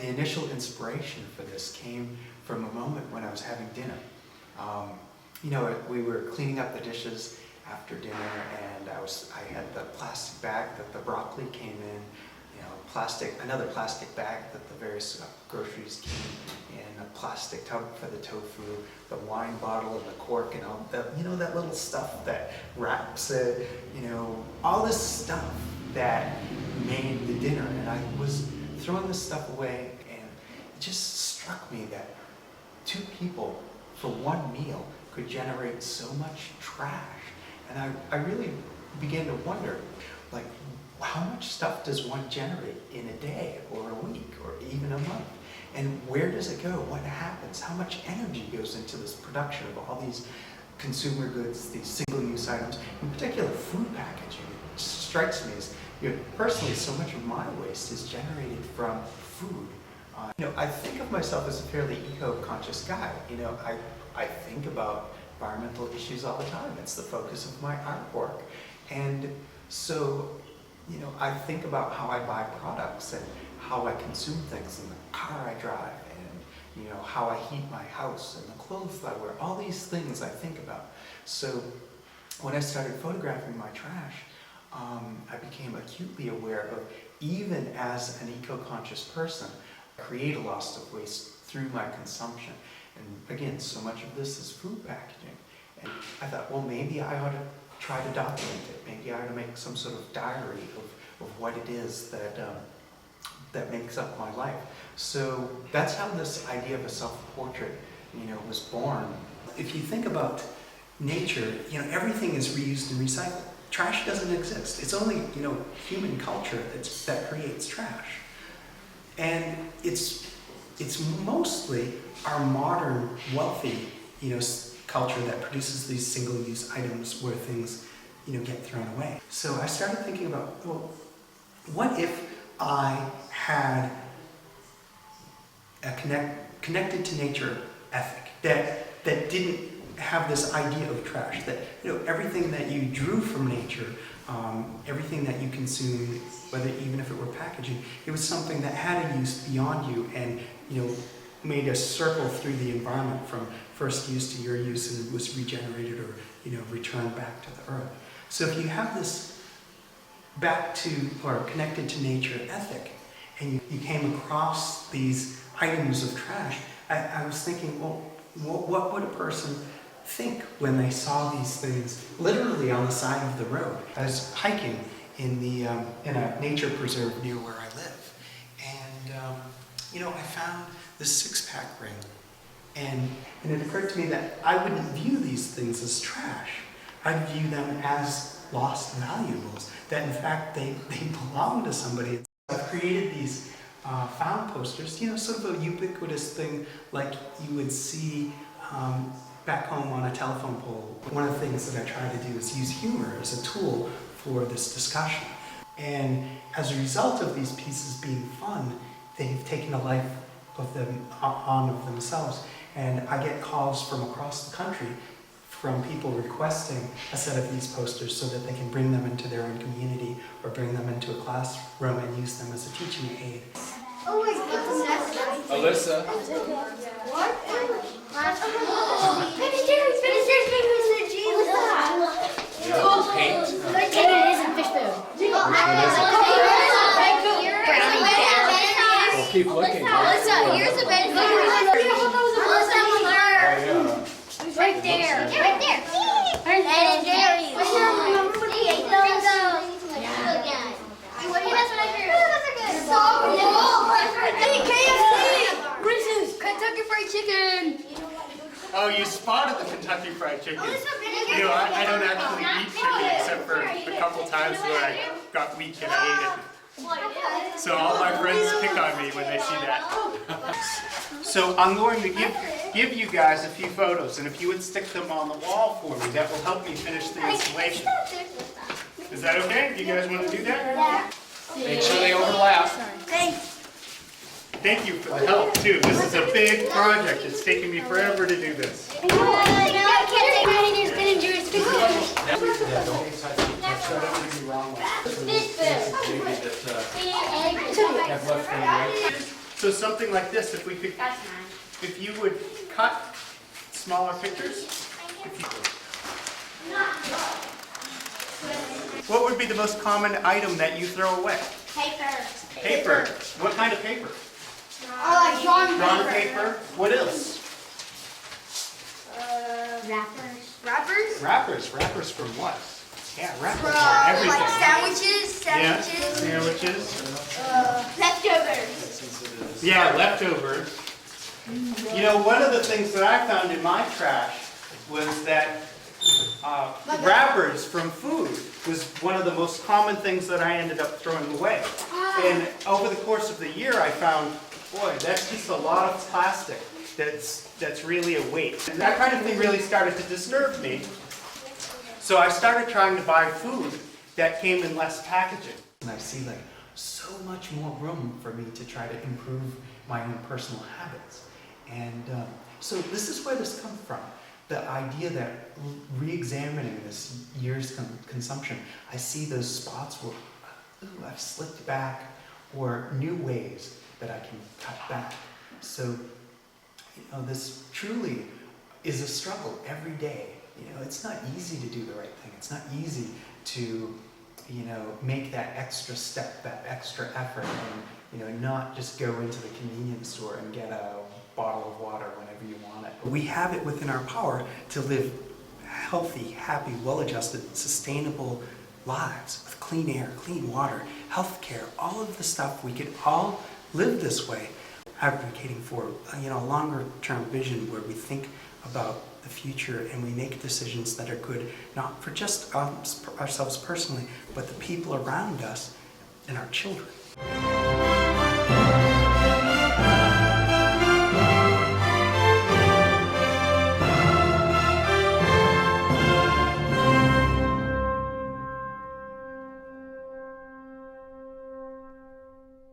the initial inspiration for this came from a moment when I was having dinner. You know, we were cleaning up the dishes after dinner, and I had the plastic bag that the broccoli came in, you know, another plastic bag that the various groceries came in, a plastic tub for the tofu, the wine bottle and the cork, and all that, you know, that little stuff that wraps it, you know, all this stuff that made the dinner. And I was throwing this stuff away, and it just struck me that two people for one meal could generate so much trash. And I really began to wonder, like, how much stuff does one generate in a day or a week or even a month? And where does it go? What happens? How much energy goes into this production of all these consumer goods, these single-use items, in particular food packaging? It strikes me as, you know, personally, so much of my waste is generated from food. You know, I think of myself as a fairly eco-conscious guy. You know, I think about environmental issues all the time. It's the focus of my artwork. And so, you know, I think about how I buy products and how I consume things, and the car I drive, and, you know, how I heat my house and the clothes I wear. All these things I think about. So when I started photographing my trash, I became acutely aware of, even as an eco-conscious person, I create a loss of waste through my consumption. And again, so much of this is food packaging. And I thought, well, maybe I ought to try to document it. Maybe I ought to make some sort of diary of what it is that makes up my life. So that's how this idea of a self-portrait, you know, was born. If you think about nature, you know, everything is reused and recycled. Trash doesn't exist. It's only, you know, human culture that creates trash. And it's mostly our modern, wealthy, you know, culture that produces these single-use items where things, you know, get thrown away. So I started thinking about, well, what if I had a connected to nature ethic that didn't have this idea of trash, that, you know, everything that you drew from nature, everything that you consumed, whether even if it were packaging, it was something that had a use beyond you, and, you know, made a circle through the environment from first use to your use, and was regenerated or, you know, returned back to the earth. So if you have this back to, or connected to nature ethic, and you came across these items of trash, I was thinking, well, what would a person think when they saw these things literally on the side of the road? I was hiking in a nature preserve near where I live, and you know, I found this six-pack ring, and it occurred to me that I wouldn't view these things as trash. I'd view them as lost valuables, that in fact they belong to somebody. I've created these found posters, you know, sort of a ubiquitous thing like you would see back home on a telephone pole. One of the things that I try to do is use humor as a tool for this discussion. And as a result of these pieces being fun, they've taken a life of themselves. And I get calls from across the country from people requesting a set of these posters so that they can bring them into their own community or bring them into a classroom and use them as a teaching aid. Oh my goodness. Alyssa. What? Finish the G. What's that? Paint. It isn't fish food. Well, keep looking. Alyssa, here's a bed. Alyssa, right there. Right there. And Jerry. Remember when he ate those? Yeah. What do you have? So cool. Hey, KFC. Reese's. Kentucky Fried Chicken. Oh, you spotted the Kentucky Fried Chicken. You know, I don't actually eat chicken except for a couple times where I got weak and I ate it. So all my friends pick on me when they see that. So I'm going to give you guys a few photos, and if you would stick them on the wall for me, that will help me finish the installation. Is that okay? Do you guys want to do that? Yeah. Make sure they overlap. Thanks. Thank you for the help, too. This is a big project. It's taken me forever to do this. I can't take my hands, Ben and Jerry's fish food. Yeah, don't touch it. That's the wrong one. Fish food. Have left from the So something like this, if we could, That's nice. if you would cut smaller pictures. What would be the most common item that you throw away? Paper. Paper. What kind of paper? Like drawing Drawn paper. What else? Wrappers. Wrappers from what? Yeah, wrappers are everything. Like sandwiches. Yeah, sandwiches. Leftovers. Yeah, leftovers. You know, one of the things that I found in my trash was that wrappers from food was one of the most common things that I ended up throwing away. And over the course of the year, I found, boy, that's just a lot of plastic that's really a waste. And that kind of thing really started to disturb me. So I started trying to buy food that came in less packaging. And I see like so much more room for me to try to improve my own personal habits. And so this is where this comes from. The idea that re-examining this year's consumption, I see those spots where, ooh, I've slipped back, or new ways that I can cut back. So, you know, this truly is a struggle every day. You know, it's not easy to do the right thing. It's not easy to, you know, make that extra step, that extra effort, and, you know, not just go into the convenience store and get a bottle of water whenever you want it. We have it within our power to live healthy, happy, well-adjusted, sustainable lives with clean air, clean water, health care, all of the stuff. We could all live this way, advocating for, you know, a longer-term vision where we think about the future and we make decisions that are good, not for just ourselves personally, but the people around us and our children.